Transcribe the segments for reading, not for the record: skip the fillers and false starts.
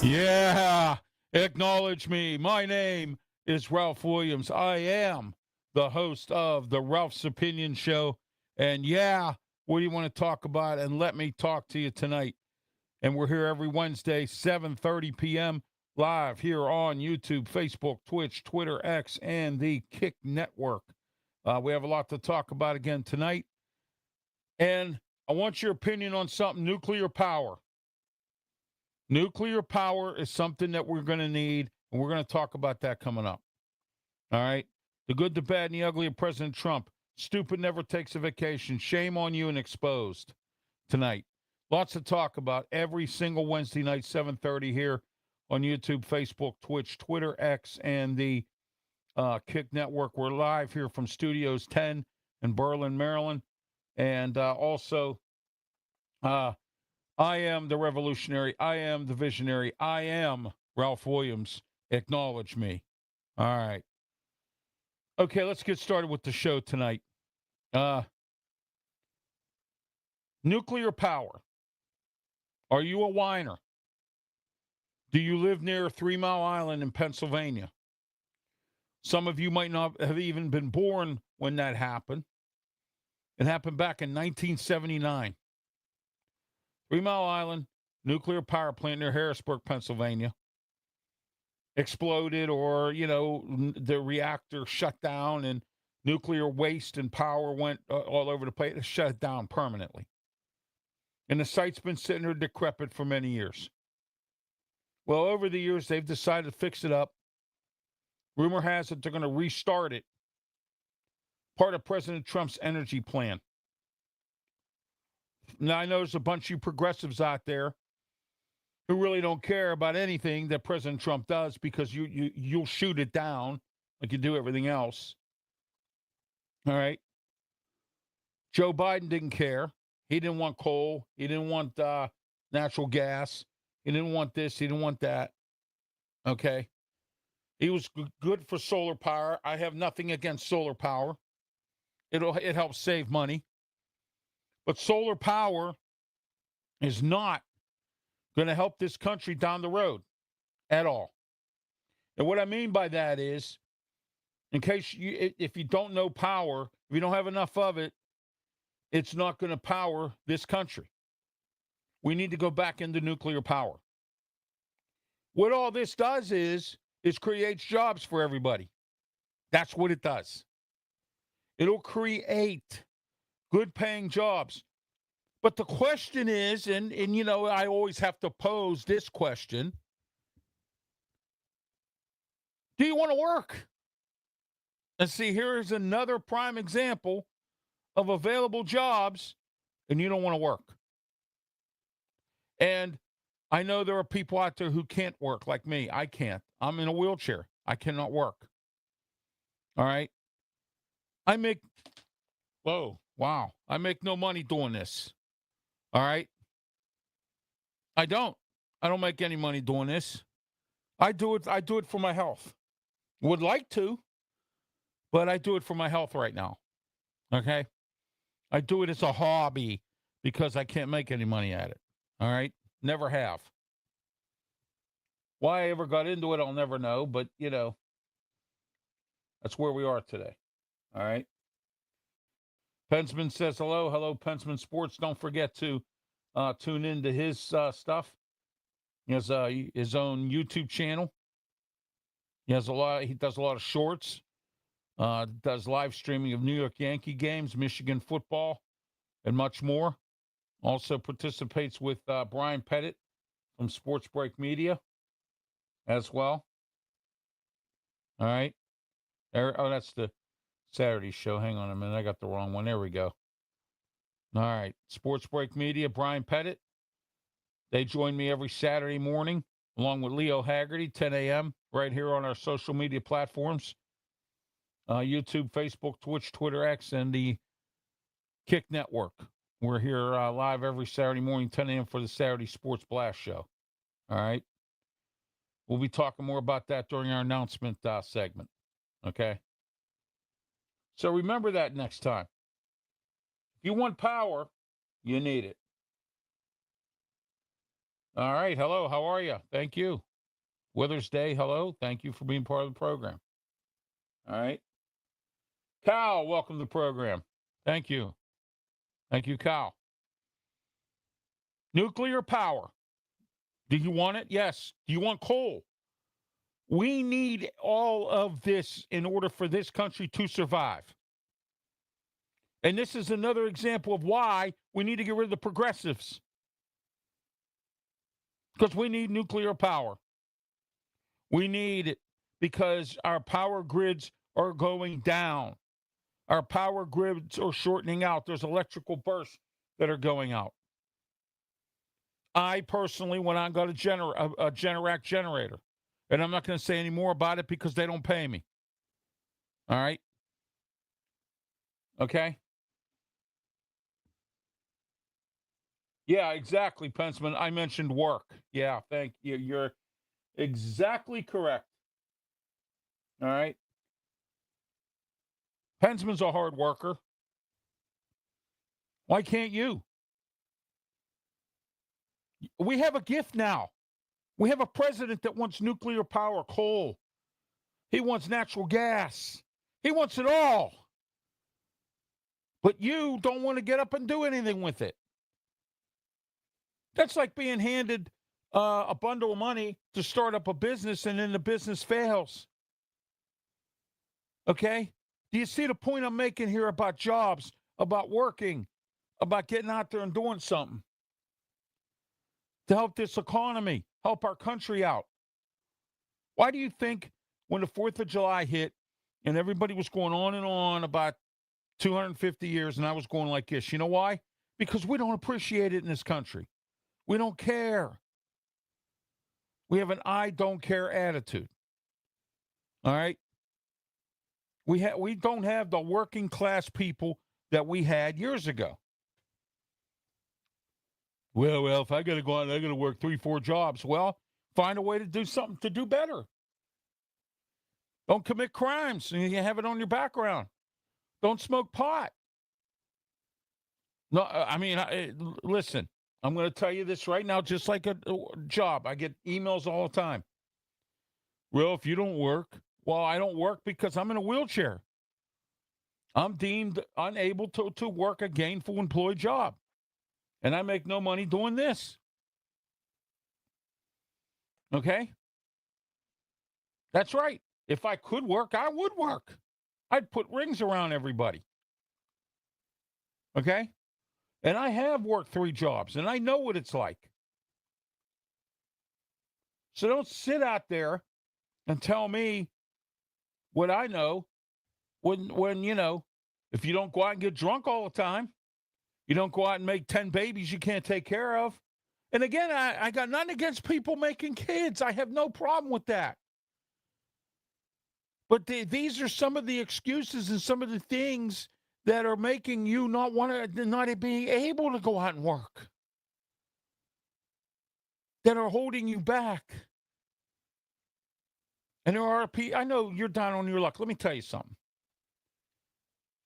Yeah, acknowledge me. My name is Ralph Williams. I am the host of the Ralph's Opinion Show. And yeah, what do you want to talk about? And let me talk to you tonight. And we're here every Wednesday, 7:30 p.m. live here on YouTube, Facebook, Twitch, Twitter, X, and the Kick Network. We have a lot to talk about again tonight. And I want your opinion on something: nuclear power. Nuclear power is something that we're going to need, and we're going to talk about that coming up. All right? The good, the bad, and the ugly of President Trump. Stupid never takes a vacation. Shame on you and exposed tonight. Lots to talk about every single Wednesday night, 7:30 here on YouTube, Facebook, Twitch, Twitter, X, and the Kick Network. We're live here from Studios 10 in Berlin, Maryland. And also... I am the revolutionary. I am the visionary. I am Ralph Williams. Acknowledge me. All right. Okay, let's get started with the show tonight. Nuclear power. Are you a whiner? Do you live near 3 Mile Island in Pennsylvania? Some of you might not have even been born when that happened. It happened back in 1979. 3 Mile Island, nuclear power plant near Harrisburg, Pennsylvania, exploded, or, the reactor shut down and nuclear waste and power went all over the place. It shut it down permanently. And the site's been sitting there decrepit for many years. Well, over the years, they've decided to fix it up. Rumor has it they're going to restart it. Part of President Trump's energy plan. Now, I know there's a bunch of you progressives out there who really don't care about anything that President Trump does because you'll shoot it down like you do everything else. All right? Joe Biden didn't care. He didn't want coal. He didn't want natural gas. He didn't want this. He didn't want that. Okay? He was good for solar power. I have nothing against solar power. It helps save money. But solar power is not going to help this country down the road at all. And what I mean by that is, in case if you don't know power, if you don't have enough of it, it's not going to power this country. We need to go back into nuclear power. What all this does is creates jobs for everybody. That's what it does. It'll create good-paying jobs. But the question is, and I always have to pose this question, do you want to work? And see, here's another prime example of available jobs, and you don't want to work. And I know there are people out there who can't work like me. I can't. I'm in a wheelchair. I cannot work. All right? I make no money doing this. All right? I don't make any money doing this. I do it for my health. Would like to, but I do it for my health right now. Okay? I do it as a hobby because I can't make any money at it. All right? Never have. Why I ever got into it, I'll never know, but that's where we are today. All right? Pensman says hello. Hello, Pensman Sports. Don't forget to tune into his stuff. He has his own YouTube channel. He does a lot of shorts. Does live streaming of New York Yankee games, Michigan football, and much more. Also participates with Brian Pettit from Sports Break Media as well. All right. Oh, that's the Saturday show. Hang on a minute. I got the wrong one. There we go. All right. Sports Break Media, Brian Pettit. They join me every Saturday morning along with Leo Haggerty, 10 a.m., right here on our social media platforms, YouTube, Facebook, Twitch, Twitter, X, and the Kick Network. We're here live every Saturday morning, 10 a.m. for the Saturday Sports Blast Show. All right? We'll be talking more about that during our announcement segment. Okay? So remember that next time. If you want power, you need it. All right. Hello. How are you? Thank you. Withers Day. Hello. Thank you for being part of the program. All right. Cal, welcome to the program. Thank you. Thank you, Cal. Nuclear power. Do you want it? Yes. Do you want coal? We need all of this in order for this country to survive. And this is another example of why we need to get rid of the progressives. Because we need nuclear power. We need it because our power grids are going down. Our power grids are shortening out. There's electrical bursts that are going out. I personally went out and got a Generac generator. And I'm not going to say any more about it because they don't pay me. All right? Okay? Yeah, exactly, Pensman. I mentioned work. Yeah, thank you. You're exactly correct. All right? Pensman's a hard worker. Why can't you? We have a gift now. We have a president that wants nuclear power, coal. He wants natural gas. He wants it all. But you don't want to get up and do anything with it. That's like being handed a bundle of money to start up a business and then the business fails. Okay? Do you see the point I'm making here about jobs, about working, about getting out there and doing something to help this economy, help our country out? Why do you think when the 4th of July hit and everybody was going on and on about 250 years and I was going like this, you know why? Because we don't appreciate it in this country. We don't care. We have an I don't care attitude. All right? We don't have the working class people that we had years ago. Well, if I got to go out, I got to work 3-4 jobs. Well, find a way to do something to do better. Don't commit crimes and you have it on your background. Don't smoke pot. No, I mean, listen, I'm going to tell you this right now, just like a job. I get emails all the time. Well, if you don't work, well, I don't work because I'm in a wheelchair. I'm deemed unable to work a gainful employed job. And I make no money doing this. Okay? That's right. If I could work, I would work. I'd put rings around everybody. Okay? And I have worked 3 jobs, and I know what it's like. So don't sit out there and tell me what I know when you know, if you don't go out and get drunk all the time, you don't go out and make 10 babies you can't take care of. And again, I got nothing against people making kids. I have no problem with that. But these are some of the excuses and some of the things that are making you not being able to go out and work, that are holding you back. And there are people, I know you're down on your luck. Let me tell you something.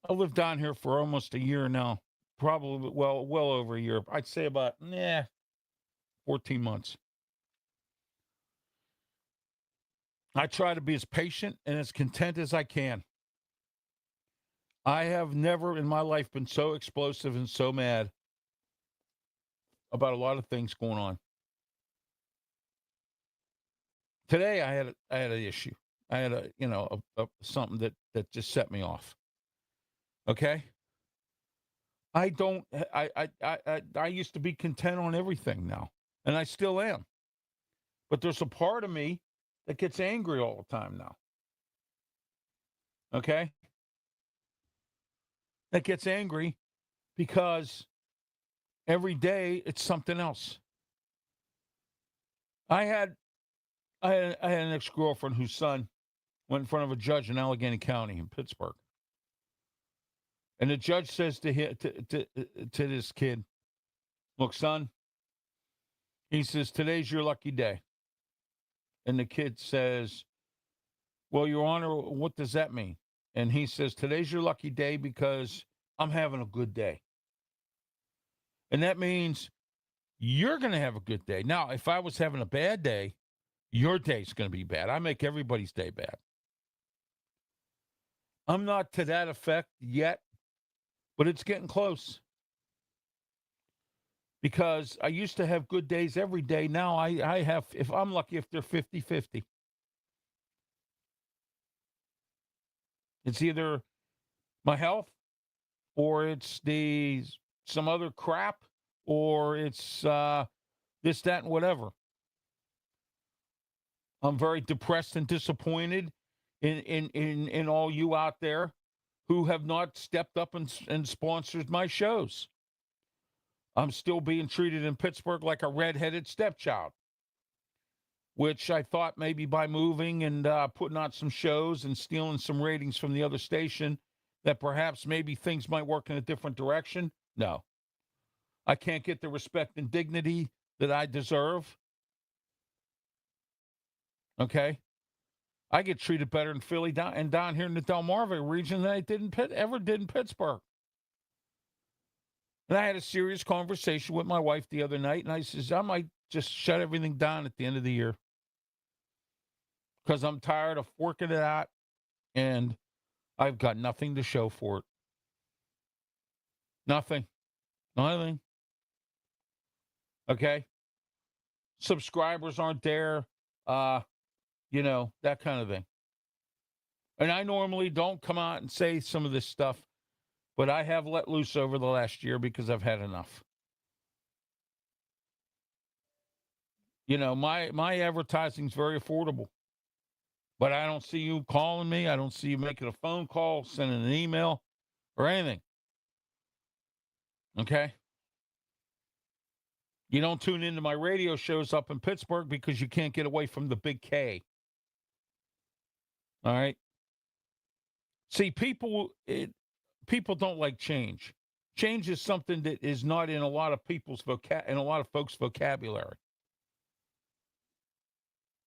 I lived down here for almost a year now, probably, well over a year. I'd say about 14 months. I try to be as patient and as content as I can. I have never in my life been so explosive and so mad about a lot of things going on. Today I had an issue. I had something that just set me off. Okay? I used to be content on everything now, and I still am. But there's a part of me that gets angry all the time now. Okay? That gets angry because every day it's something else. I had I had an ex-girlfriend whose son went in front of a judge in Allegheny County in Pittsburgh. And the judge says to this kid, look, son, he says, today's your lucky day. And the kid says, well, Your Honor, what does that mean? And he says, today's your lucky day because I'm having a good day. And that means you're going to have a good day. Now, if I was having a bad day, your day's going to be bad. I make everybody's day bad. I'm not to that effect yet, but it's getting close. Because I used to have good days every day. Now I have, if I'm lucky, if they're 50-50. It's either my health or it's some other crap or it's this, that, and whatever. I'm very depressed and disappointed in all you out there who have not stepped up and sponsored my shows. I'm still being treated in Pittsburgh like a redheaded stepchild, which I thought maybe by moving and putting out some shows and stealing some ratings from the other station that perhaps maybe things might work in a different direction. No. I can't get the respect and dignity that I deserve. Okay? I get treated better in Philly and down here in the Delmarva region than I ever did in Pittsburgh. And I had a serious conversation with my wife the other night, and I says, I might just shut everything down at the end of the year because I'm tired of working it out, and I've got nothing to show for it. Nothing. Okay? Subscribers aren't there, that kind of thing. And I normally don't come out and say some of this stuff, but I have let loose over the last year because I've had enough. My advertising's very affordable, but I don't see you calling me. I don't see you making a phone call, sending an email, or anything. Okay? You don't tune into my radio shows up in Pittsburgh because you can't get away from the big K. All right? See, people don't like change. Change is something that is not in a lot of folks' vocabulary.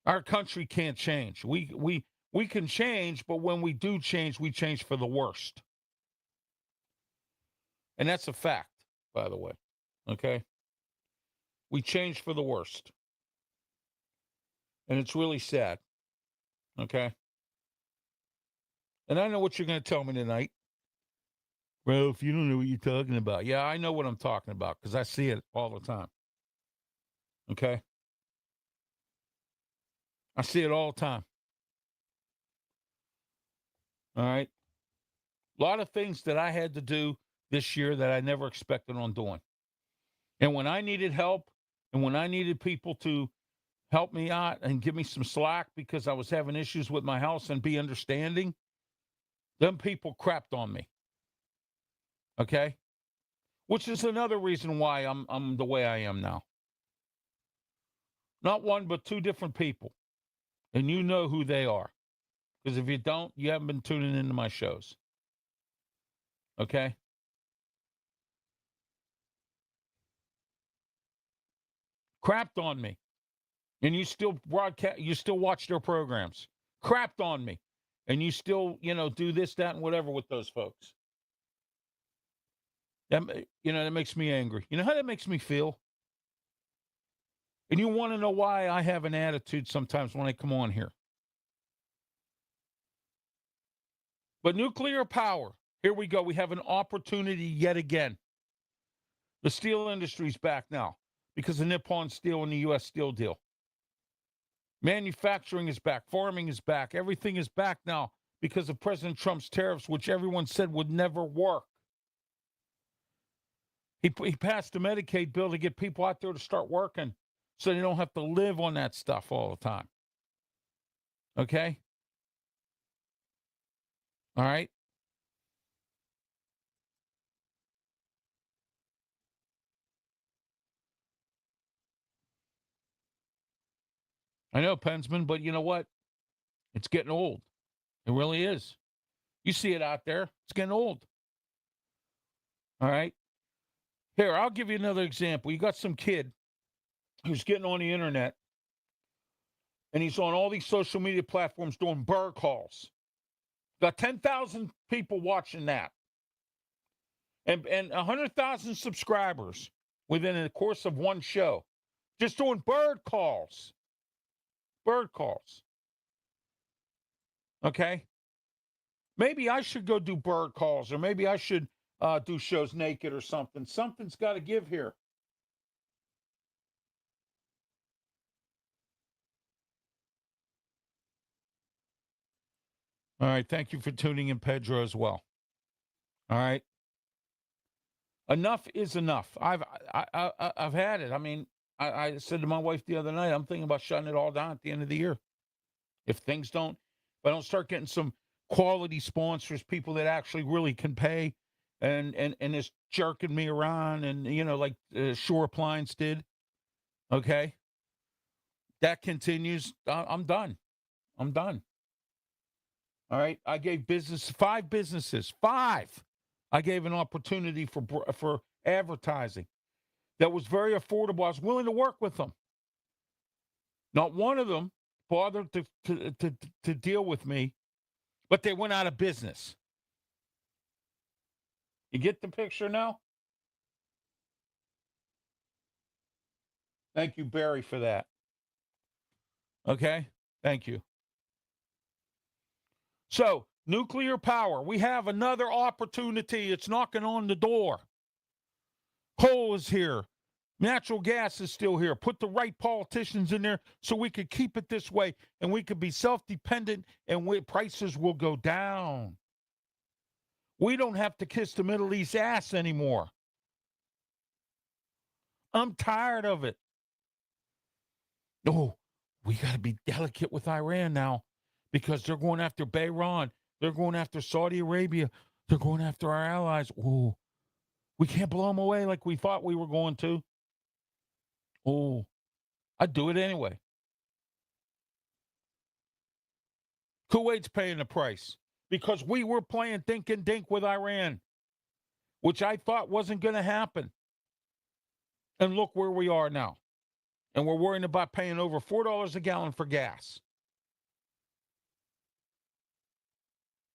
Our country can't change. We can change, but when we do change, we change for the worst. And that's a fact, by the way. Okay? We change for the worst. And it's really sad. Okay? And I know what you're going to tell me tonight. Well, if you don't know what you're talking about. Yeah, I know what I'm talking about because I see it all the time. Okay? I see it all the time. All right? A lot of things that I had to do this year that I never expected on doing. And when I needed help and when I needed people to help me out and give me some slack because I was having issues with my house and be understanding, them people crapped on me. Okay? Which is another reason why I'm the way I am now. Not one, but two different people. And you know who they are. Because if you don't, you haven't been tuning into my shows. Okay? Crapped on me. And you still watch their programs. Crapped on me. And you still, do this, that, and whatever with those folks. That makes me angry. You know how that makes me feel? And you want to know why I have an attitude sometimes when I come on here. But nuclear power, here we go. We have an opportunity yet again. The steel industry's back now because of Nippon Steel and the U.S. Steel deal. Manufacturing is back. Farming is back. Everything is back now because of President Trump's tariffs, which everyone said would never work. He passed a Medicaid bill to get people out there to start working so they don't have to live on that stuff all the time. Okay? All right? I know, Pensman, but you know what? It's getting old. It really is. You see it out there. It's getting old. All right. Here, I'll give you another example. You got some kid who's getting on the internet and he's on all these social media platforms doing bird calls. Got 10,000 people watching that and 100,000 subscribers within the course of one show. Just doing bird calls. Bird calls. Okay? Maybe I should go do bird calls, or maybe I should do shows naked or something. Something's got to give here. All right. Thank you for tuning in, Pedro, as well. All right. Enough is enough. I've had it. I mean, I said to my wife the other night, I'm thinking about shutting it all down at the end of the year. If I don't start getting some quality sponsors, people that actually really can pay, and is jerking me around, and like Shore Appliance did. Okay, that continues. I'm done. I'm done. All right. I gave five businesses. I gave an opportunity for advertising that was very affordable. I was willing to work with them. Not one of them bothered to deal with me, but they went out of business. You get the picture now? Thank you, Barry, for that. Okay? Thank you. So, nuclear power. We have another opportunity. It's knocking on the door. Coal is here. Natural gas is still here. Put the right politicians in there so we could keep it this way and we could be self-dependent and prices will go down. We don't have to kiss the Middle East ass anymore. I'm tired of it. Oh, we got to be delicate with Iran now because they're going after Bahrain. They're going after Saudi Arabia. They're going after our allies. Oh, we can't blow them away like we thought we were going to. Oh, I'd do it anyway. Kuwait's paying the price because we were playing dink and dink with Iran, which I thought wasn't going to happen. And look where we are now. And we're worrying about paying over $4 a gallon for gas.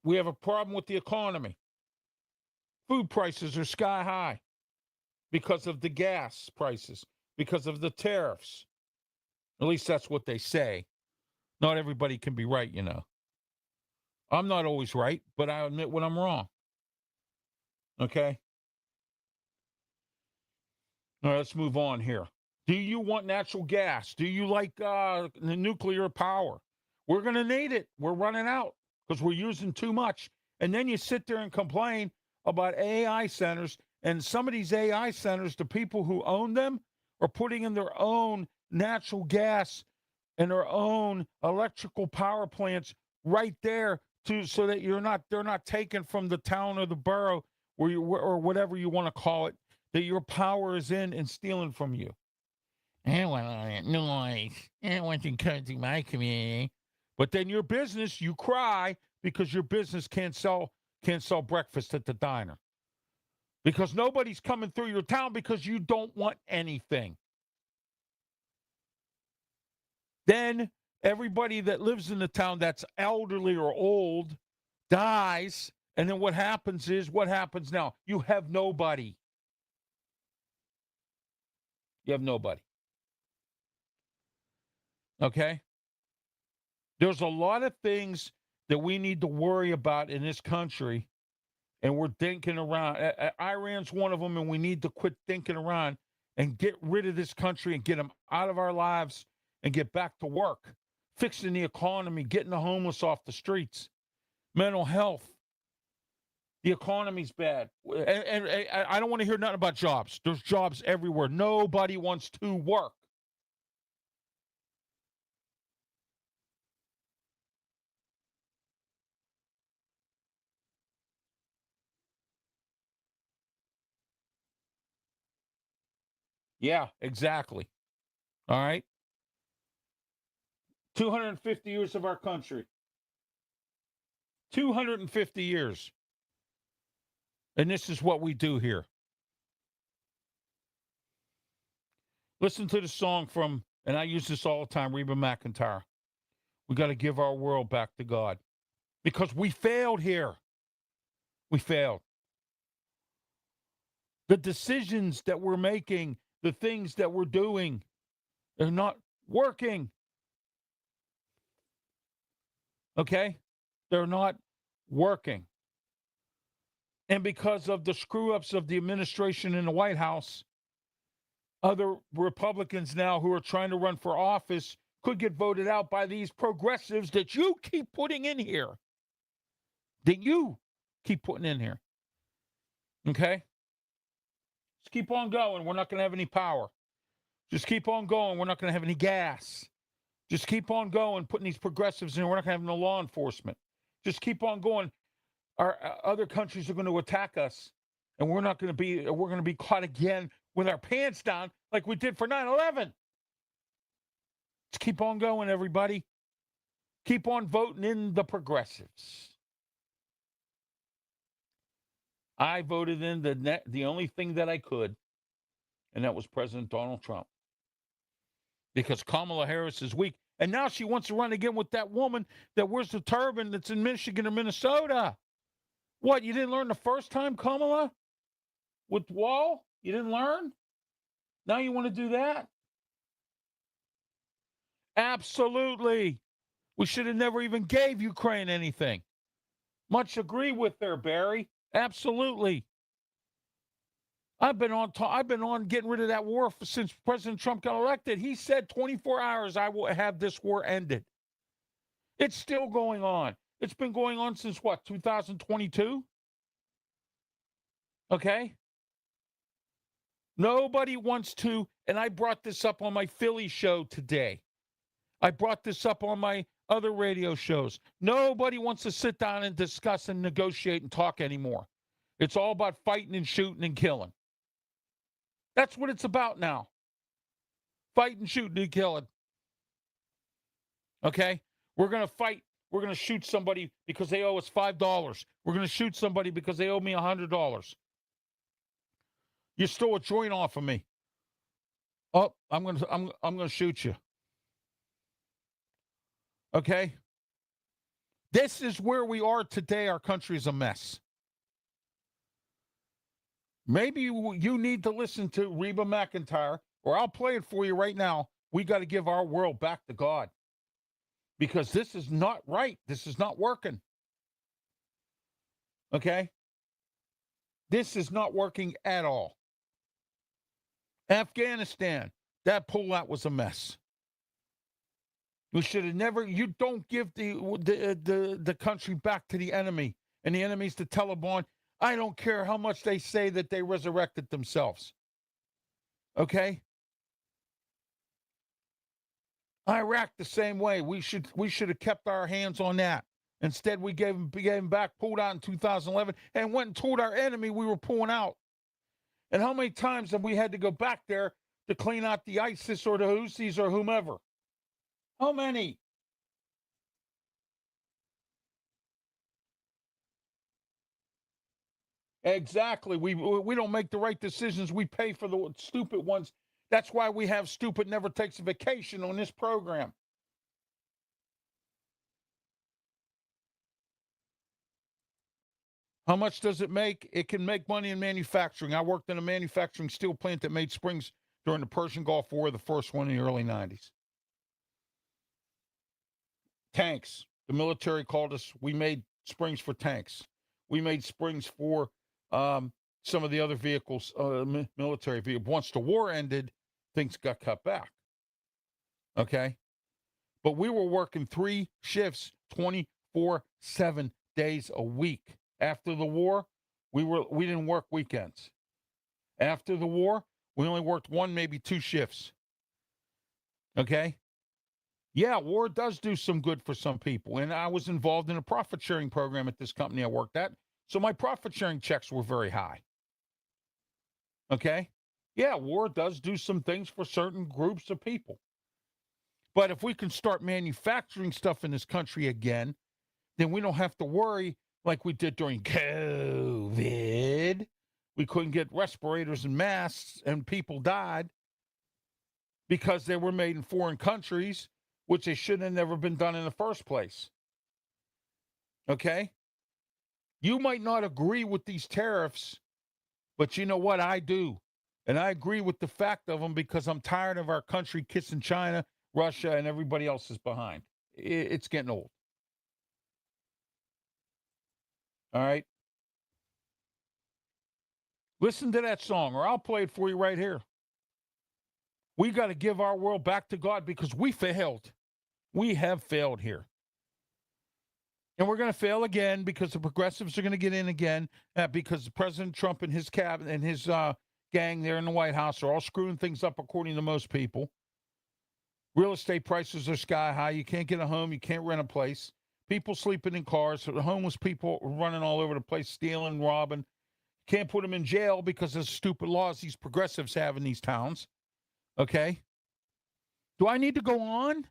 We have a problem with the economy. Food prices are sky high because of the gas prices, because of the tariffs. At least that's what they say. Not everybody can be right, you know. I'm not always right, but I admit when I'm wrong. Okay? All right, let's move on here. Do you want natural gas? Do you like the nuclear power? We're going to need it. We're running out because we're using too much. And then you sit there and complain about AI centers. And some of these AI centers, the people who own them are putting in their own natural gas and their own electrical power plants right there so that they're not taken from the town or the borough or whatever you want to call it, that your power is in and stealing from you. I don't want all that noise. I don't want you cutting my community. But then your business, you cry because your business can't sell breakfast at the diner. Because nobody's coming through your town because you don't want anything. Then everybody that lives in the town that's elderly or old dies. And then what happens now? You have nobody. You have nobody. Okay? There's a lot of things that we need to worry about in this country, and we're thinking around. Iran's one of them, and we need to quit thinking around and get rid of this country and get them out of our lives and get back to work, fixing the economy, getting the homeless off the streets, mental health. The economy's bad. And I don't want to hear nothing about jobs. There's jobs everywhere. Nobody wants to work. Yeah, exactly. All right. 250 years of our country. 250 years. And this is what we do here. Listen to the song from, and I use this all the time, Reba McEntire. We got to give our world back to God. Because we failed here. We failed. The decisions that we're making, the things that we're doing, they're not working. Okay? They're not working. And because of the screw-ups of the administration in the White House, other Republicans now who are trying to run for office could get voted out by these progressives that you keep putting in here. That you keep putting in here. Okay? Just keep on going. We're not going to have any power. Just keep on going. We're not going to have any gas. Just keep on going, putting these progressives in. We're not going to have no law enforcement. Just keep on going. Our other countries are going to attack us, and we're going to be caught again with our pants down like we did for 9/11. Just keep on going, everybody. Keep on voting in the progressives. I voted in the only thing that I could, and that was President Donald Trump. Because Kamala Harris is weak. And now she wants to run again with that woman that wears the turban that's in Michigan or Minnesota. What, you didn't learn the first time, Kamala? With Wall? You didn't learn? Now you want to do that? Absolutely. We should have never even gave Ukraine anything. Much agree with there, Barry. Absolutely. I've been on getting rid of that war since President Trump got elected. He said 24 hours I will have this war ended. It's still going on. It's been going on since what, 2022? Okay? Nobody wants to, and I brought this up on my Philly show today. I brought this up on my other radio shows. Nobody wants to sit down and discuss and negotiate and talk anymore. It's all about fighting and shooting and killing. That's what it's about now. Fighting, shooting, and killing. Okay? We're going to fight. We're going to shoot somebody because they owe us $5. We're going to shoot somebody because they owe me $100. You stole a joint off of me. Oh, I'm going to shoot you. Okay? This is where we are today. Our country is a mess. Maybe you need to listen to Reba McEntire, or I'll play it for you right now. We got to give our world back to God. Because this is not right. This is not working. Okay? This is not working at all. Afghanistan, that pullout was a mess. We should have never, you don't give the country back to the enemy, and the enemy's the Taliban. I don't care how much they say that they resurrected themselves. Okay? Iraq the same way. We should have kept our hands on that. Instead, we gave them back, pulled out in 2011, and went and told our enemy we were pulling out. And how many times have we had to go back there to clean out the ISIS or the Houthis or whomever? How many? Exactly. We don't make the right decisions. We pay for the stupid ones. That's why we have Stupid Never Takes a Vacation on this program. How much does it make? It can make money in manufacturing. I worked in a manufacturing steel plant that made springs during the Persian Gulf War, the first one in the early 90s. Tanks. The military called us. We made springs for tanks. We made springs for some of the other vehicles, military vehicles. Once the war ended, things got cut back. Okay? But we were working 3 shifts, 24/7 days a week. After the war, we didn't work weekends. After the war, we only worked 1, maybe 2 shifts. Okay? Yeah, war does do some good for some people. And I was involved in a profit sharing program at this company I worked at. So my profit sharing checks were very high. Okay? Yeah, war does do some things for certain groups of people. But if we can start manufacturing stuff in this country again, then we don't have to worry like we did during COVID. We couldn't get respirators and masks, and people died because they were made in foreign countries, which they should have never been done in the first place. Okay? You might not agree with these tariffs, but you know what? I do. And I agree with the fact of them because I'm tired of our country kissing China, Russia, and everybody else is behind. It's getting old. All right? Listen to that song, or I'll play it for you right here. We got to give our world back to God because we failed. We have failed here. And we're going to fail again because the progressives are going to get in again because President Trump and his cabinet and his gang there in the White House are all screwing things up according to most people. Real estate prices are sky high. You can't get a home. You can't rent a place. People sleeping in cars. So the homeless people running all over the place, stealing, robbing. Can't put them in jail because of stupid laws these progressives have in these towns. Okay? Do I need to go on?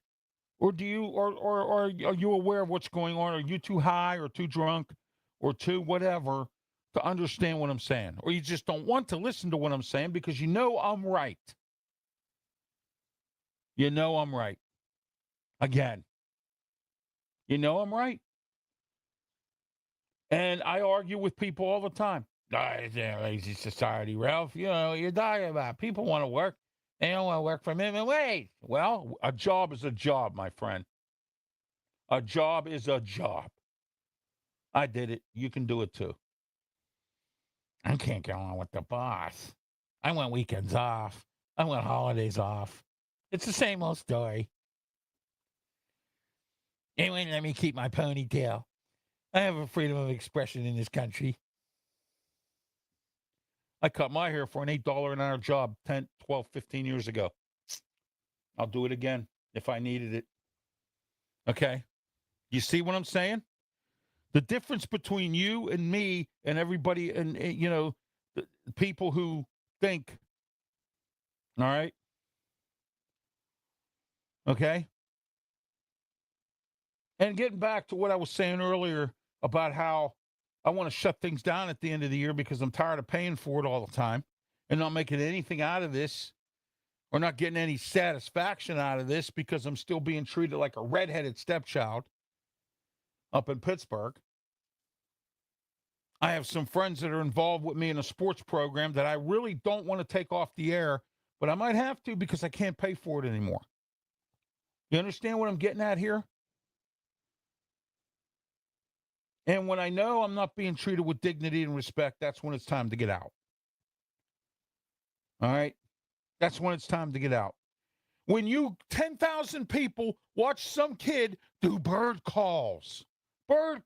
Or do you, or are you aware of what's going on? Are you too high or too drunk or too whatever to understand what I'm saying? Or you just don't want to listen to what I'm saying because you know I'm right. You know I'm right. Again. You know I'm right. And I argue with people all the time. It's a lazy society, Ralph. You know, you're talking about people want to work. They don't want to work for minimum wage. Well, a job is a job, my friend. A job is a job. I did it. You can do it too. I can't go on with the boss. I want weekends off. I want holidays off. It's the same old story. They wouldn't let me keep my ponytail. I have a freedom of expression in this country. I cut my hair for an $8 an hour job 10, 12, 15 years ago. I'll do it again if I needed it. Okay? You see what I'm saying? The difference between you and me and everybody and you know, the people who think, all right? Okay? And getting back to what I was saying earlier about how I want to shut things down at the end of the year because I'm tired of paying for it all the time and not making anything out of this or not getting any satisfaction out of this because I'm still being treated like a redheaded stepchild up in Pittsburgh. I have some friends that are involved with me in a sports program that I really don't want to take off the air, but I might have to because I can't pay for it anymore. You understand what I'm getting at here? And when I know I'm not being treated with dignity and respect, that's when it's time to get out. All right? That's when it's time to get out. When 10,000 people watch some kid do bird calls, but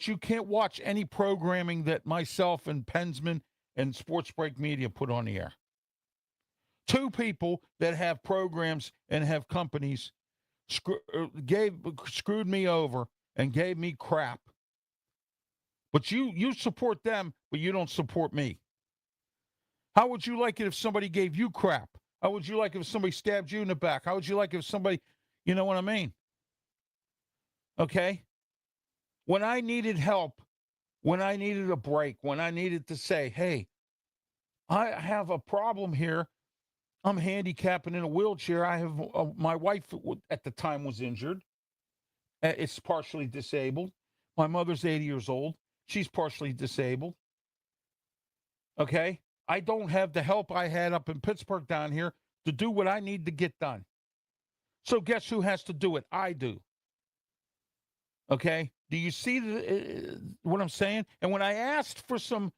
you can't watch any programming that myself and Pensman and Sports Break Media put on the air. Two people that have programs and have companies screwed me over and gave me crap. But you support them, but you don't support me. How would you like it if somebody gave you crap? How would you like it if somebody stabbed you in the back? How would you like it if somebody, you know what I mean? Okay? When I needed help, when I needed a break, when I needed to say, hey, I have a problem here. I'm handicapped and in a wheelchair. I have my wife at the time was injured. It's partially disabled. My mother's 80 years old. She's partially disabled. Okay? I don't have the help I had up in Pittsburgh down here to do what I need to get done. So guess who has to do it? I do. Okay? Do you see what I'm saying? And when I asked for some,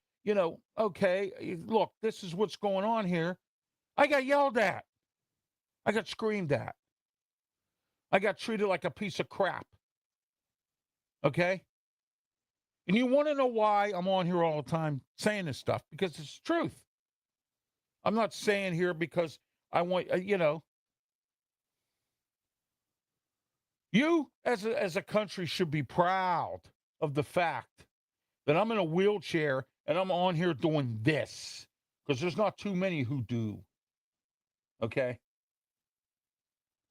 okay, look, this is what's going on here, I got yelled at. I got screamed at. I got treated like a piece of crap. Okay? And you want to know why I'm on here all the time saying this stuff? Because it's the truth. I'm not saying here because I want, you as a country should be proud of the fact that I'm in a wheelchair and I'm on here doing this because there's not too many who do. Okay?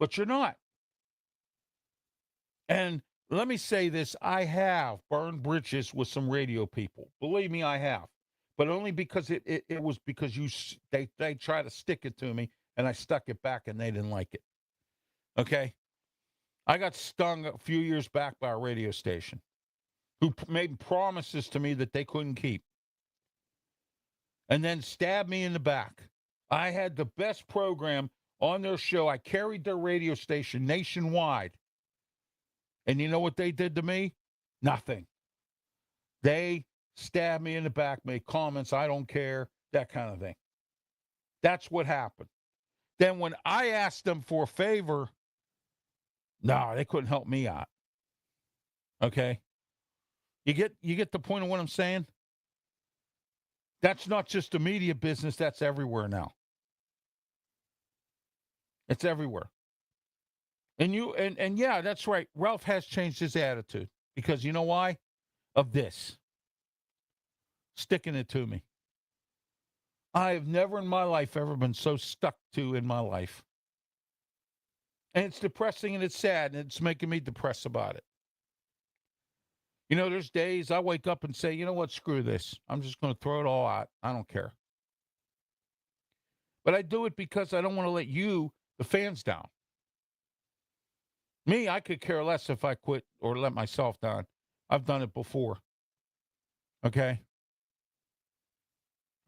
but you're not. And let me say this, I have burned bridges with some radio people. Believe me, I have. But only because it was because they tried to stick it to me and I stuck it back and they didn't like it. Okay? I got stung a few years back by a radio station who made promises to me that they couldn't keep and then stabbed me in the back. I had the best program on their show. I carried their radio station nationwide. And you know what they did to me? Nothing. They stabbed me in the back, made comments, I don't care, that kind of thing. That's what happened. Then when I asked them for a favor, no, they couldn't help me out. Okay? You get the point of what I'm saying? That's not just a media business, that's everywhere now. It's everywhere. And yeah, that's right. Ralph has changed his attitude because you know why? Of this. Sticking it to me. I have never in my life ever been so stuck to in my life. And it's depressing and it's sad and it's making me depressed about it. You know, there's days I wake up and say, you know what, screw this. I'm just going to throw it all out. I don't care. But I do it because I don't want to let you, the fans, down. Me, I could care less if I quit or let myself down. I've done it before. Okay?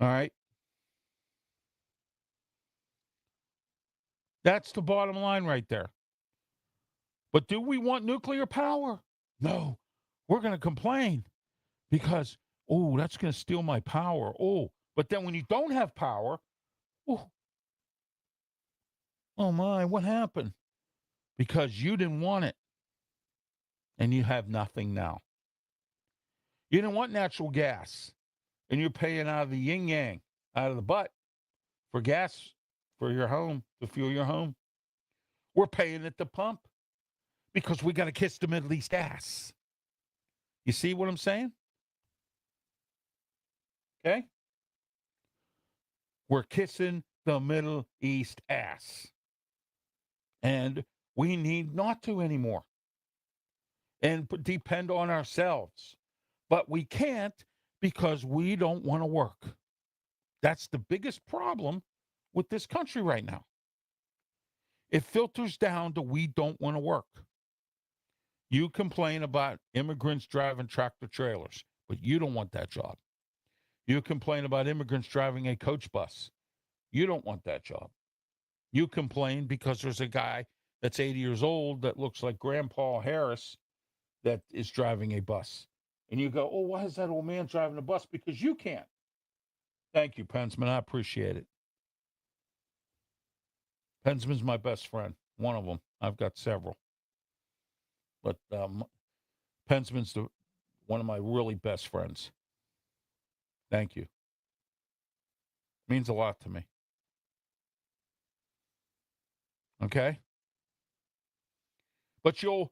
All right? That's the bottom line right there. But do we want nuclear power? No. We're going to complain because, oh, that's going to steal my power. Oh, but then when you don't have power, oh my, what happened? Because you didn't want it. And you have nothing now. You didn't want natural gas. And you're paying out of the yin yang, out of the butt for gas for your home, to fuel your home. We're paying at the pump because we got to kiss the Middle East ass. You see what I'm saying? Okay? We're kissing the Middle East ass. And we need not to anymore. And depend on ourselves. But we can't because we don't want to work. That's the biggest problem with this country right now. It filters down to we don't want to work. You complain about immigrants driving tractor trailers, but you don't want that job. You complain about immigrants driving a coach bus. You don't want that job. You complain because there's a guy that's 80 years old that looks like Grandpa Harris that is driving a bus. And you go, oh, why is that old man driving a bus? Because you can't. Thank you, Pensman. I appreciate it. Pensman's my best friend. One of them. I've got several. But Pensman's one of my really best friends. Thank you. Means a lot to me. Okay? But you'll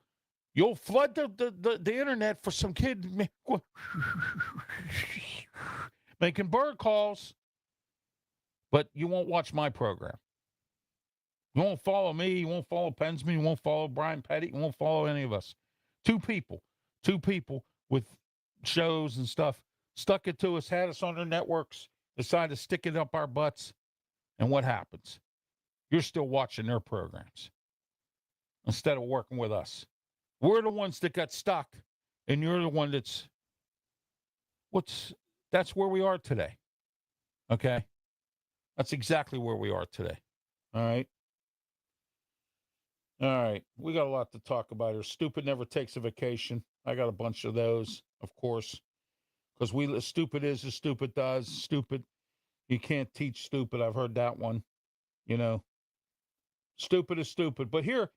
flood the internet for some kid making bird calls, but you won't watch my program. You won't follow me. You won't follow Pensman. You won't follow Brian Petty. You won't follow any of us. Two people with shows and stuff stuck it to us, had us on their networks, decided to stick it up our butts. And what happens? You're still watching their programs instead of working with us. We're the ones that got stuck, and you're the one that's where we are today. Okay? That's exactly where we are today. All right? All right. We got a lot to talk about here. Stupid never takes a vacation. I got a bunch of those, of course, because stupid is as stupid does. Stupid. You can't teach stupid. I've heard that one. You know, stupid is stupid. But here,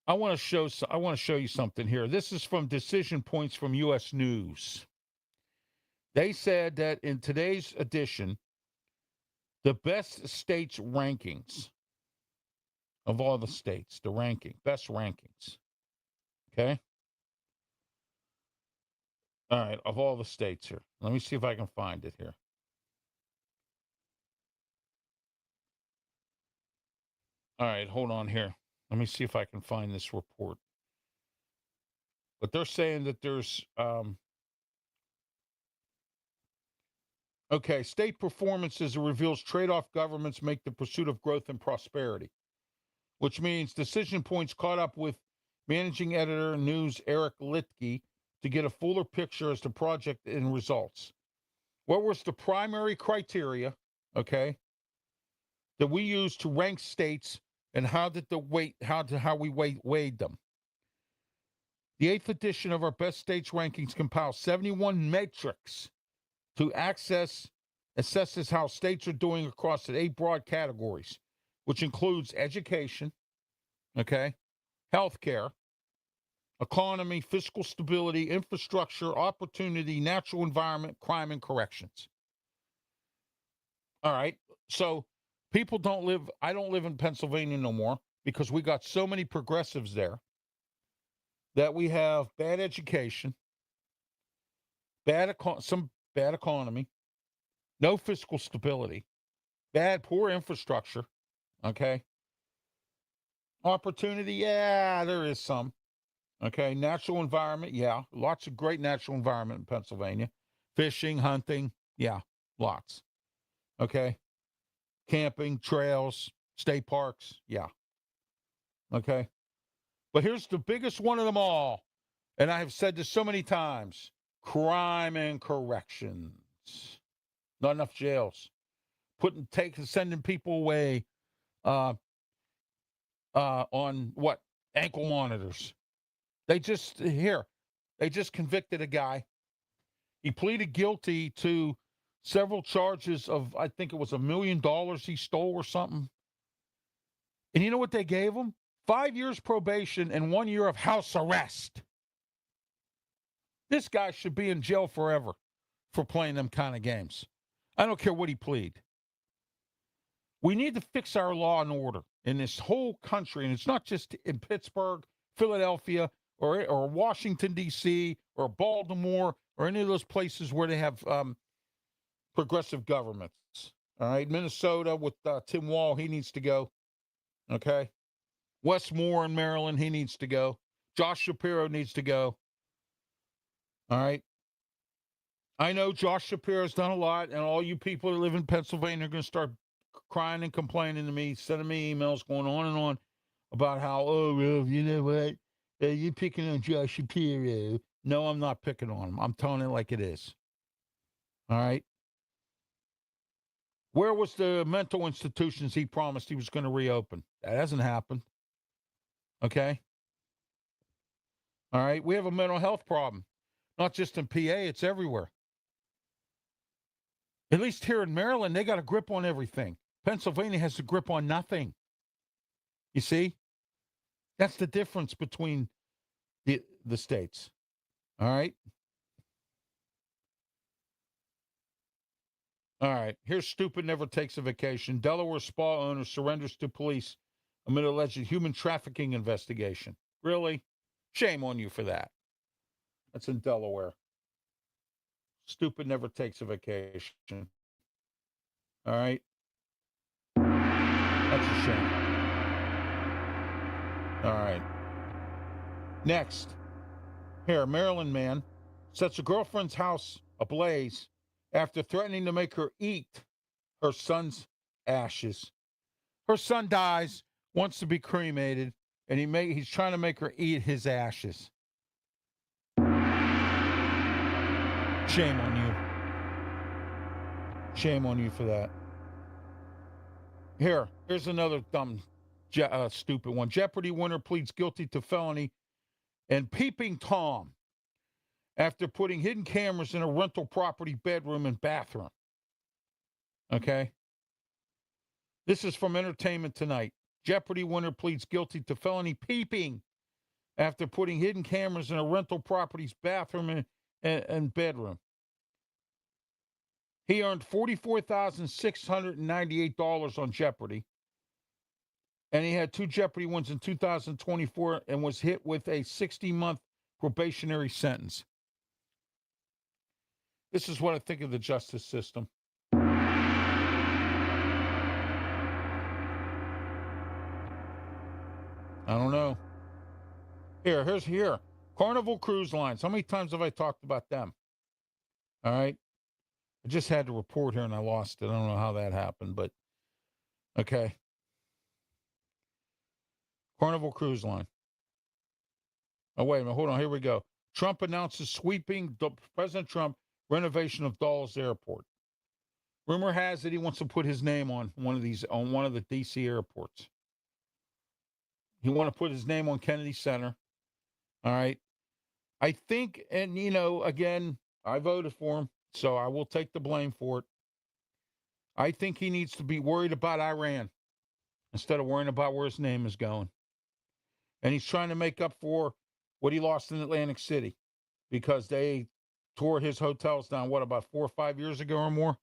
I want to show you something here. This is from Decision Points from U.S. News. They said that in today's edition, the best states rankings of all the states, best rankings. Okay? All right, of all the states here. Let me see if I can find it here. All right, hold on here. Let me see if I can find this report. But they're saying that there's okay, state performances reveals trade-off governments make the pursuit of growth and prosperity, which means Decision Points caught up with managing editor news Eric Litkey to get a fuller picture as to project and results. What was the primary criteria, okay, that we used to rank states, and how we weighed them? The 8th edition of our best states rankings compiles 71 metrics to assesses how states are doing across the 8 broad categories, which includes education, okay, healthcare, economy, fiscal stability, infrastructure, opportunity, natural environment, crime, and corrections. All right. So I don't live in Pennsylvania no more because we got so many progressives there that we have bad education, some bad economy, no fiscal stability, poor infrastructure, okay? Opportunity, yeah, there is some. Okay, natural environment, yeah, lots of great natural environment in Pennsylvania. Fishing, hunting, yeah, lots. Okay, camping, trails, state parks, yeah. Okay, but here's the biggest one of them all, and I have said this so many times: crime and corrections. Not enough jails. Sending people away on what? Ankle monitors. They just convicted a guy. He pleaded guilty to several charges of, I think it was $1 million he stole or something. And you know what they gave him? 5 years probation and 1 year of house arrest. This guy should be in jail forever for playing them kind of games. I don't care what he plead. We need to fix our law and order in this whole country, and it's not just in Pittsburgh, Philadelphia, or Washington, D.C., or Baltimore, or any of those places where they have progressive governments. All right, Minnesota with Tim Wall, he needs to go. Okay, Westmore in Maryland, he needs to go. Josh Shapiro needs to go. All right. I know Josh Shapiro's done a lot, and all you people that live in Pennsylvania are going to start crying and complaining to me, sending me emails going on about how, oh, well, you know what? You're picking on Josh Shapiro. No, I'm not picking on him. I'm telling it like it is. All right. Where was the mental institutions he promised he was going to reopen? That hasn't happened. Okay. All right. We have a mental health problem, not just in PA, it's everywhere. At least here in Maryland, they got a grip on everything. Pennsylvania has a grip on nothing. You see? That's the difference between the states. All right? All right. Here's stupid never takes a vacation. Delaware spa owner surrenders to police amid alleged human trafficking investigation. Really? Shame on you for that. That's in Delaware. Stupid never takes a vacation. All right? That's a shame. All right. Next. Here, Maryland man sets a girlfriend's house ablaze after threatening to make her eat her son's ashes. Her son dies, wants to be cremated, and he's trying to make her eat his ashes. Shame on you. Shame on you for that. Here's another dumb, stupid one. Jeopardy winner pleads guilty to felony and peeping Tom after putting hidden cameras in a rental property bedroom and bathroom. Okay? This is from Entertainment Tonight. Jeopardy winner pleads guilty to felony peeping after putting hidden cameras in a rental property's bathroom and bedroom. He earned $44,698 on Jeopardy. And he had 2 Jeopardy wins in 2024 and was hit with a 60-month probationary sentence. This is what I think of the justice system. I don't know. Here's here. Carnival Cruise Lines. How many times have I talked about them? All right. I just had to report here and I lost it. I don't know how that happened, but okay. Carnival Cruise Line. Oh, wait a minute. Hold on. Here we go. Trump announces sweeping President Trump renovation of Dulles Airport. Rumor has it he wants to put his name on one of the DC airports. He want to put his name on Kennedy Center. All right. I think, and again, I voted for him, so I will take the blame for it. I think he needs to be worried about Iran instead of worrying about where his name is going. And he's trying to make up for what he lost in Atlantic City because they tore his hotels down, about 4 or 5 years ago or more?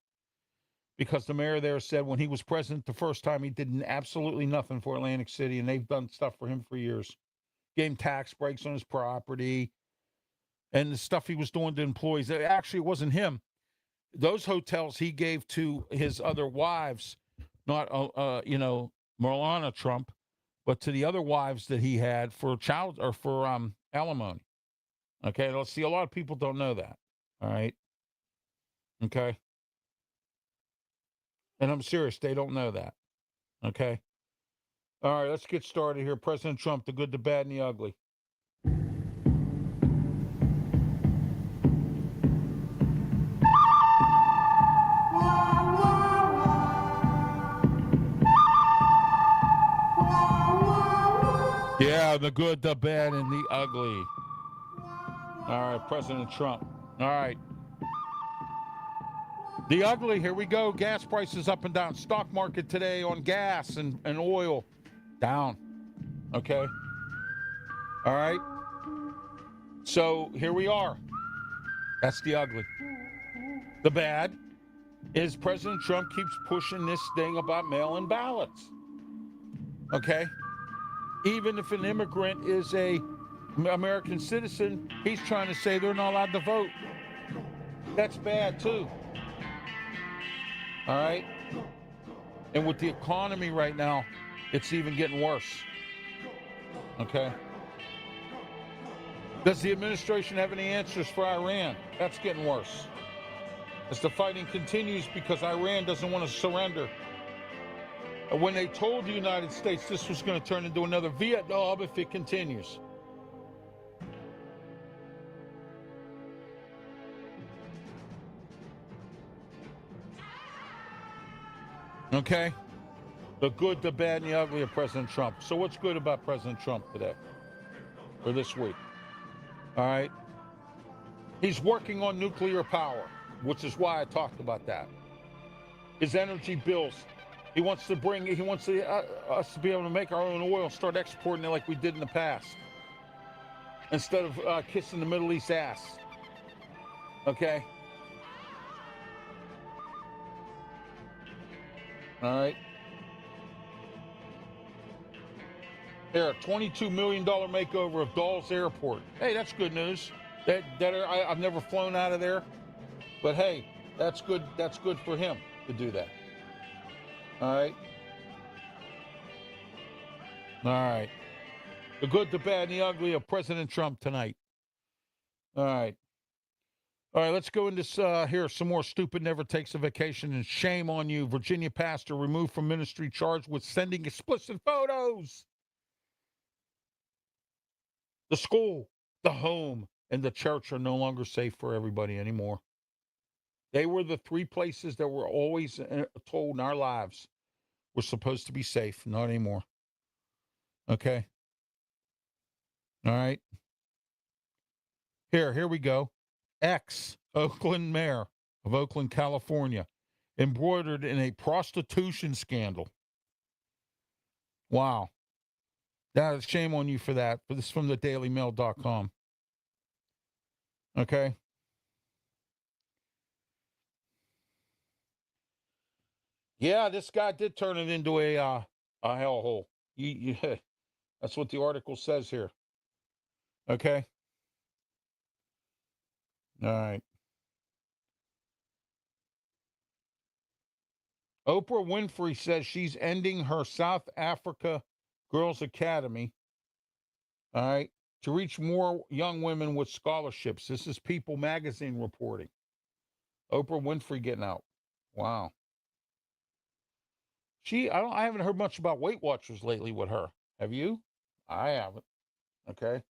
Because the mayor there said when he was president the first time, he did absolutely nothing for Atlantic City, and they've done stuff for him for years. Gave him tax breaks on his property and the stuff he was doing to employees. Actually, it wasn't him. Those hotels he gave to his other wives, not, Melania Trump, but to the other wives that he had for alimony. Okay, let's see. A lot of people don't know that. All right. Okay. And I'm serious. They don't know that. Okay. All right, let's get started here. President Trump, the good, the bad, and the ugly. Yeah, the good, the bad, and the ugly. All right, President Trump. All right. The ugly, here we go. Gas prices up and down. Stock market today on gas and oil down. Okay. All right. So here we are. That's the ugly. The bad is President Trump keeps pushing this thing about mail-in ballots. Okay. Even if an immigrant is a American citizen, he's trying to say they're not allowed to vote. That's bad too. All right. And with the economy right now, it's even getting worse. Okay. Does the administration have any answers for Iran? That's getting worse. As the fighting continues because Iran doesn't want to surrender. When they told the United States this was going to turn into another Vietnam if it continues. Okay? The good, the bad, and the ugly of President Trump. So what's good about President Trump today? Or this week? All right? He's working on nuclear power, which is why I talked about that. His energy bills. He wants us to be able to make our own oil, start exporting it like we did in the past. Instead of kissing the Middle East ass. Okay? All right? Here, $22 million makeover of Dulles Airport. Hey, that's good news. I've never flown out of there. But hey, that's good. That's good for him to do that. All right. All right. The good, the bad, and the ugly of President Trump tonight. All right. All right, let's go into here. Some more stupid never takes a vacation, and shame on you. Virginia pastor removed from ministry charged with sending explicit photos. The school, the home, and the church are no longer safe for everybody anymore. They were the three places that were always told in our lives were supposed to be safe. Not anymore. Okay. All right. Here we go. Ex-Oakland mayor of Oakland, California, embroidered in a prostitution scandal. Wow. That is shame on you for that. But this is from the dailymail.com. Okay. Yeah, this guy did turn it into a hellhole. That's what the article says here. Okay. All right. Oprah Winfrey says she's ending her South Africa Girls Academy All right. To reach more young women with scholarships. This is People Magazine reporting. Oprah Winfrey getting out. Wow. I haven't heard much about Weight Watchers lately with her. Have you? I haven't. Okay.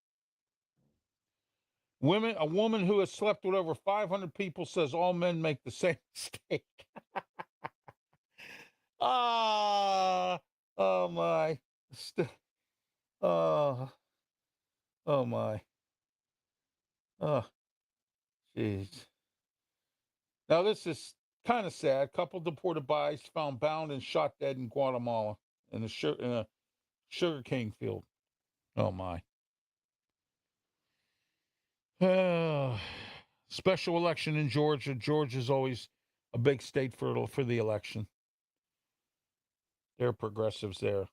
A woman who has slept with over 500 people says all men make the same mistake. Ah, oh my. Oh, oh my. Oh, jeez. Now this is kind of sad. Couple deported by ICE found bound and shot dead in Guatemala in a sugarcane field. Oh my. Special election in Georgia. Georgia's always a big state for the election. They're progressives there.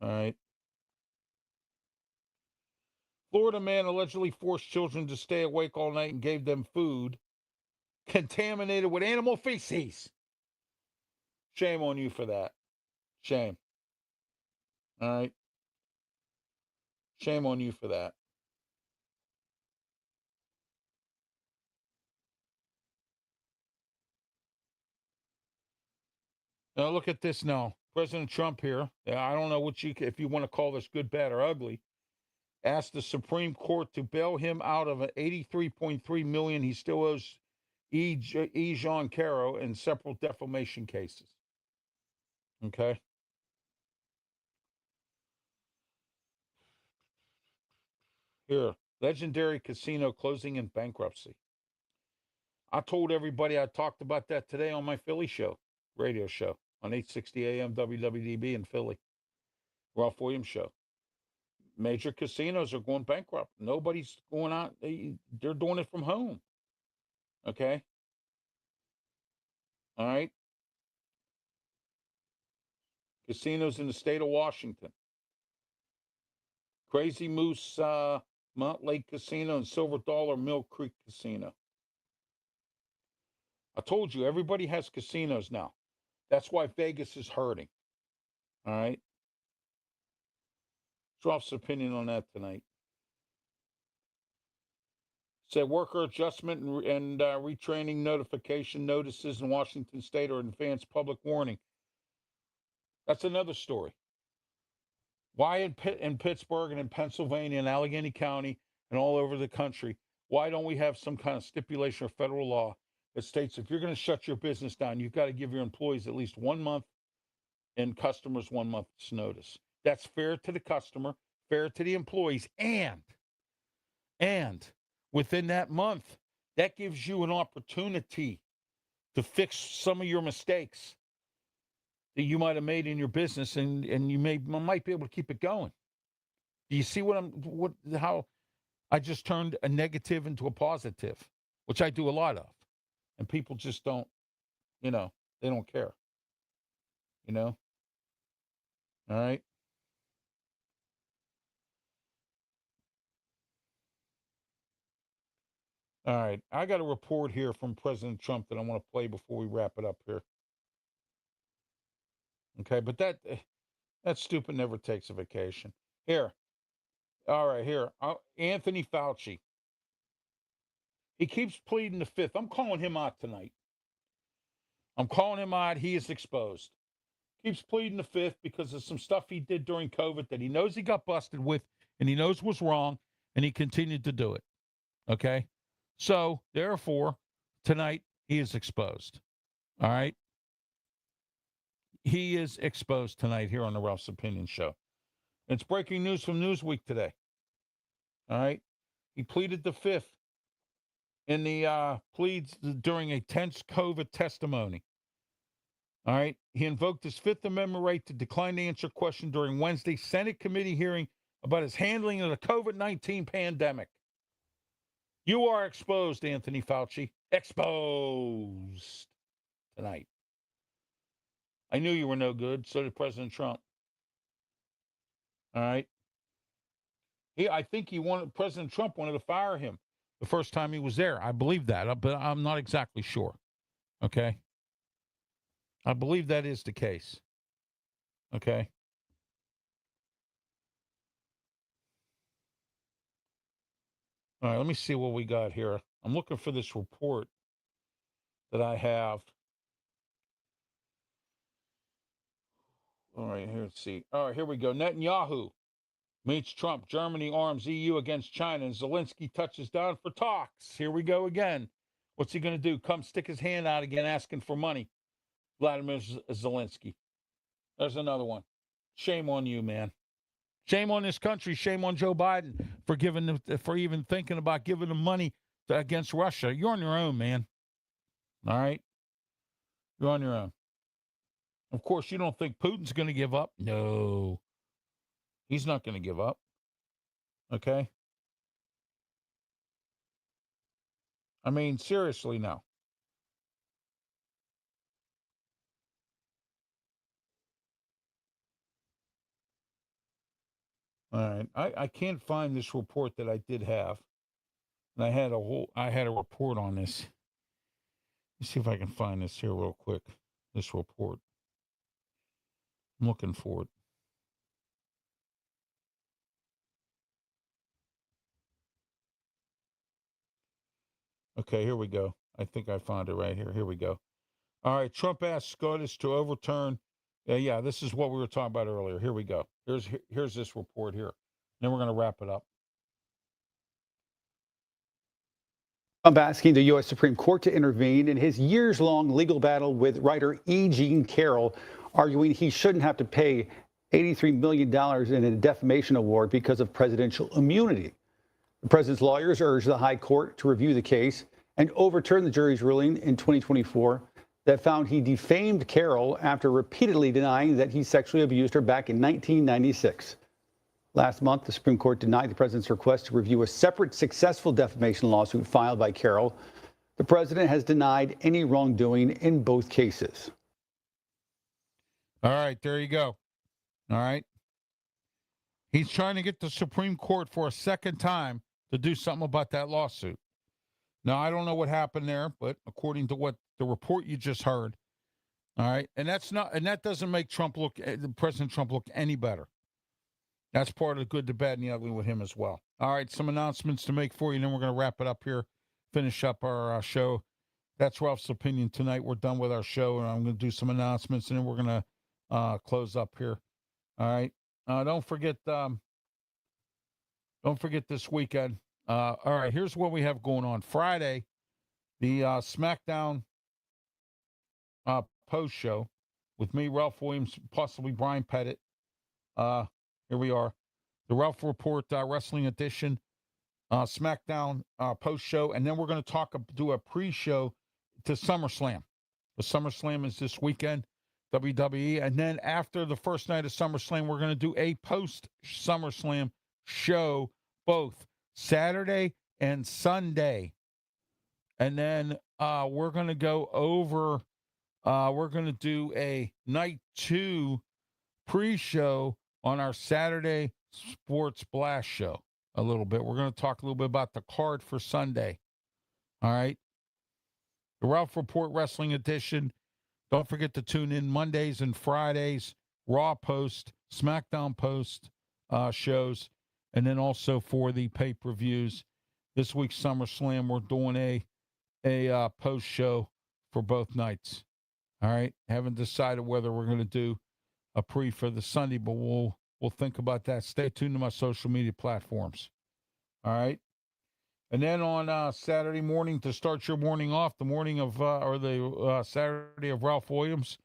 All right. Florida man allegedly forced children to stay awake all night and gave them food contaminated with animal feces. Shame on you for that. Shame. All right. Shame on you for that. Now look at this now. President Trump here. I don't know if you want to call this good, bad, or ugly. Asked the Supreme Court to bail him out of an $83.3 million he still owes Jean Caro in several defamation cases. Okay. Here, legendary casino closing in bankruptcy. I told everybody I talked about that today on my Philly show, radio show on 860 AM WWDB in Philly. Ralph Williams show. Major casinos are going bankrupt. Nobody's going out. They're doing it from home. Okay. All right. Casinos in the state of Washington. Crazy Moose Mount Lake Casino and Silver Dollar Mill Creek Casino. I told you, everybody has casinos now. That's why Vegas is hurting. All right. Ralph's opinion on that tonight. Said worker adjustment and retraining notification notices in Washington State are advanced public warning. That's another story. Why in Pittsburgh and in Pennsylvania and Allegheny County and all over the country, why don't we have some kind of stipulation or federal law that states if you're going to shut your business down, you've got to give your employees at least 1 month and customers 1 month's notice. That's fair to the customer, fair to the employees, and within that month, that gives you an opportunity to fix some of your mistakes that you might have made in your business, and you might be able to keep it going. Do you see how I just turned a negative into a positive, which I do a lot of, and people just don't, they don't care, All right. All right. I got a report here from President Trump that I want to play before we wrap it up here. Okay, but that stupid never takes a vacation. Here. All right, here. Anthony Fauci. He keeps pleading the fifth. I'm calling him out tonight. I'm calling him out. He is exposed. Keeps pleading the fifth because of some stuff he did during COVID that he knows he got busted with and he knows was wrong, and he continued to do it. Okay? So, therefore, tonight he is exposed. All right? He is exposed tonight here on the Ralph's Opinion Show. It's breaking news from Newsweek today. All right? He pleaded the fifth in the pleads during a tense COVID testimony. All right. He invoked his Fifth Amendment right to decline to answer a question during Wednesday's Senate committee hearing about his handling of the COVID-19 pandemic. You are exposed, Anthony Fauci. Exposed tonight. I knew you were no good. So did President Trump. All right. I think President Trump wanted to fire him the first time he was there. I believe that, but I'm not exactly sure. Okay. I believe that is the case. Okay. All right, let me see what we got here. I'm looking for this report that I have. All right, here, let's see. All right, here we go. Netanyahu meets Trump. Germany arms EU against China, and Zelensky touches down for talks. Here we go again. What's he going to do? Come stick his hand out again asking for money. Vladimir Zelensky. There's another one. Shame on you, man. Shame on this country. Shame on Joe Biden for even thinking about giving them money against Russia. You're on your own, man. All right? You're on your own. Of course, you don't think Putin's going to give up? No. He's not going to give up. Okay? I mean, seriously, no. All right. I can't find this report that I did have. And I had a report on this. Let's see if I can find this here real quick. This report. I'm looking for it. Okay, here we go. I think I found it right here. Here we go. All right, Trump asked SCOTUS to overturn. Yeah, this is what we were talking about earlier. Here we go. Here's this report here. Then we're going to wrap it up. Trump asking the U.S. Supreme Court to intervene in his years-long legal battle with writer E. Jean Carroll, arguing he shouldn't have to pay $83 million in a defamation award because of presidential immunity. The president's lawyers urged the high court to review the case and overturn the jury's ruling in 2024 that found he defamed Carroll after repeatedly denying that he sexually abused her back in 1996. Last month, the Supreme Court denied the president's request to review a separate successful defamation lawsuit filed by Carroll. The president has denied any wrongdoing in both cases. All right, there you go. All right. He's trying to get the Supreme Court for a second time to do something about that lawsuit. Now, I don't know what happened there, but according to what the report you just heard, all right, and that doesn't make President Trump look any better. That's part of the good, the bad, and the ugly with him as well. All right, some announcements to make for you, and then we're going to wrap it up here, finish up our show. That's Ralph's opinion tonight. We're done with our show, and I'm going to do some announcements, and then we're going to close up here. All right. Don't forget this weekend. All right, here's what we have going on. Friday, the SmackDown post show with me, Ralph Williams, possibly Brian Pettit. Here we are. The Ralph Report Wrestling Edition, SmackDown post show. And then we're going to do a pre-show to SummerSlam. The SummerSlam is this weekend, WWE. And then after the first night of SummerSlam, we're going to do a post-SummerSlam show, both Saturday and Sunday. And then we're going to go over, we're going to do a night 2 pre-show on our Saturday Sports Blast show a little bit. We're going to talk a little bit about the card for Sunday. All right. The Ralph Report Wrestling Edition. Don't forget to tune in Mondays and Fridays, Raw post, SmackDown post shows, and then also for the pay-per-views. This week's SummerSlam, we're doing a post show for both nights. All right. Haven't decided whether we're going to do a pre for the Sunday, but we'll think about that. Stay tuned to my social media platforms. All right. And then on Saturday morning, to start your morning off, the morning of, Saturday of Ralph Williams,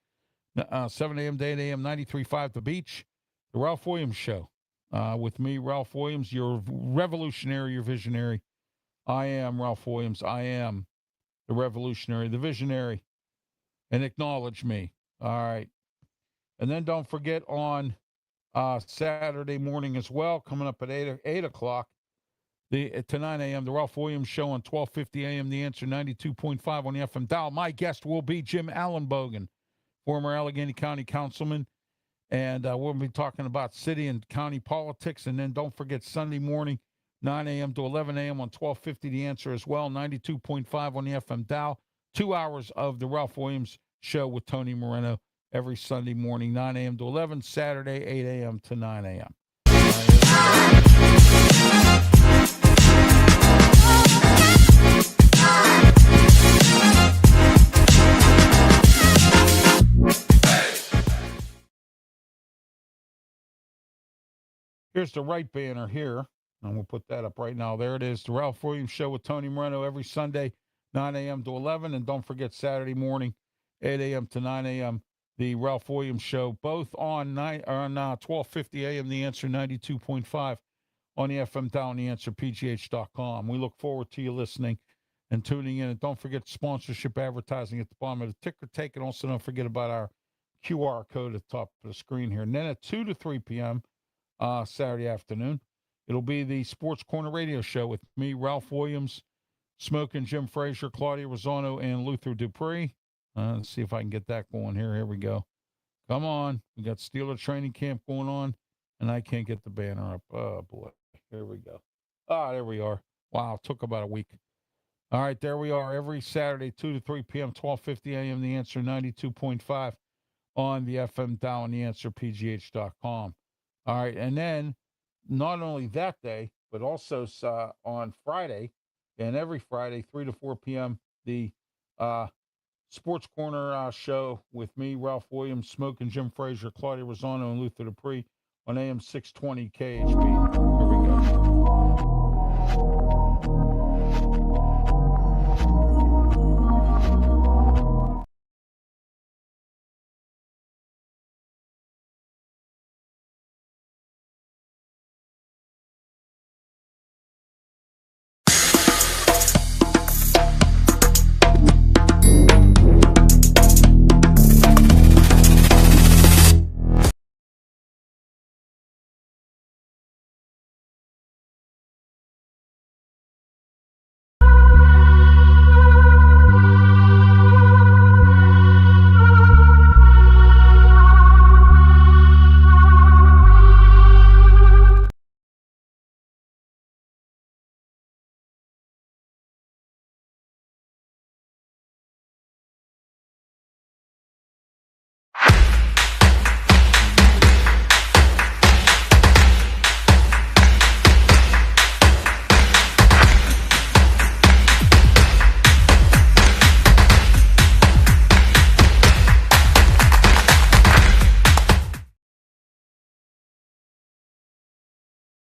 7 a.m. to 8 a.m., 93.5 The Beach, the Ralph Williams Show. With me, Ralph Williams, your revolutionary, your visionary. I am Ralph Williams. I am the revolutionary, the visionary, and acknowledge me. All right. And then don't forget on Saturday morning as well, coming up at 8 o'clock, to 9 a.m., the Ralph Williams Show on 1250 a.m., The Answer 92.5 on the FM dial. My guest will be Jim Allenbogen, former Allegheny County Councilman, and we'll be talking about city and county politics. And then don't forget Sunday morning, 9 a.m. to 11 a.m. on 1250 The Answer as well, 92.5 on the FM dial. 2 hours of the Ralph Williams Show with Tony Moreno every Sunday morning, 9 a.m. to 11, Saturday, 8 a.m. to 9 a.m. Here's the right banner here. And we'll put that up right now. There it is. The Ralph Williams Show with Tony Moreno every Sunday, 9 a.m. to 11. And don't forget Saturday morning, 8 a.m. to 9 a.m., the Ralph Williams Show, both on 1250 a.m. The Answer 92.5 on the FM dial and the answer, pgh.com. We look forward to you listening and tuning in. And don't forget sponsorship advertising at the bottom of the ticker tape. And also don't forget about our QR code at the top of the screen here. And then at 2 to 3 p.m., Saturday afternoon, it'll be the Sports Corner Radio Show with me, Ralph Williams, Smoking Jim Frazier, Claudia Rosano, and Luther Dupree. Let's see if I can get that going here. Here we go. Come on. We got Steeler training camp going on, and I can't get the banner up. Oh, boy. Here we go. There we are. Wow, took about a week. All right, there we are. Every Saturday, 2 to 3 p.m., 1250 a.m., The Answer 92.5 on the FM dial and the answer, pgh.com. All right, and then not only that day, but also on Friday, and every Friday, 3 to 4 p.m., the Sports Corner show with me, Ralph Williams, Smoking Jim Frazier, Claudia Rosano, and Luther Dupree on AM 620 KHB. Here we go.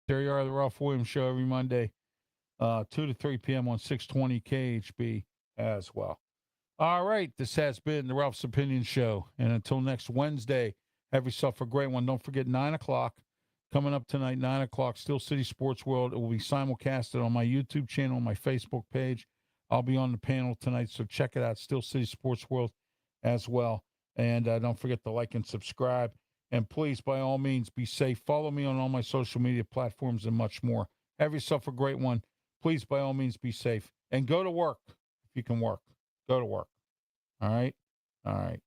There you are, the Ralph Williams Show every Monday, 2 to 3 p.m. on 620 KHB as well. All right, this has been the Ralph's Opinion Show. And until next Wednesday, have yourself a great one. Don't forget 9 o'clock, coming up tonight, 9 o'clock, Steel City Sports World. It will be simulcasted on my YouTube channel, on my Facebook page. I'll be on the panel tonight, so check it out, Steel City Sports World as well. And don't forget to like and subscribe. And please, by all means, be safe. Follow me on all my social media platforms and much more. Have yourself a great one. Please, by all means, be safe. And go to work if you can work. Go to work. All right? All right.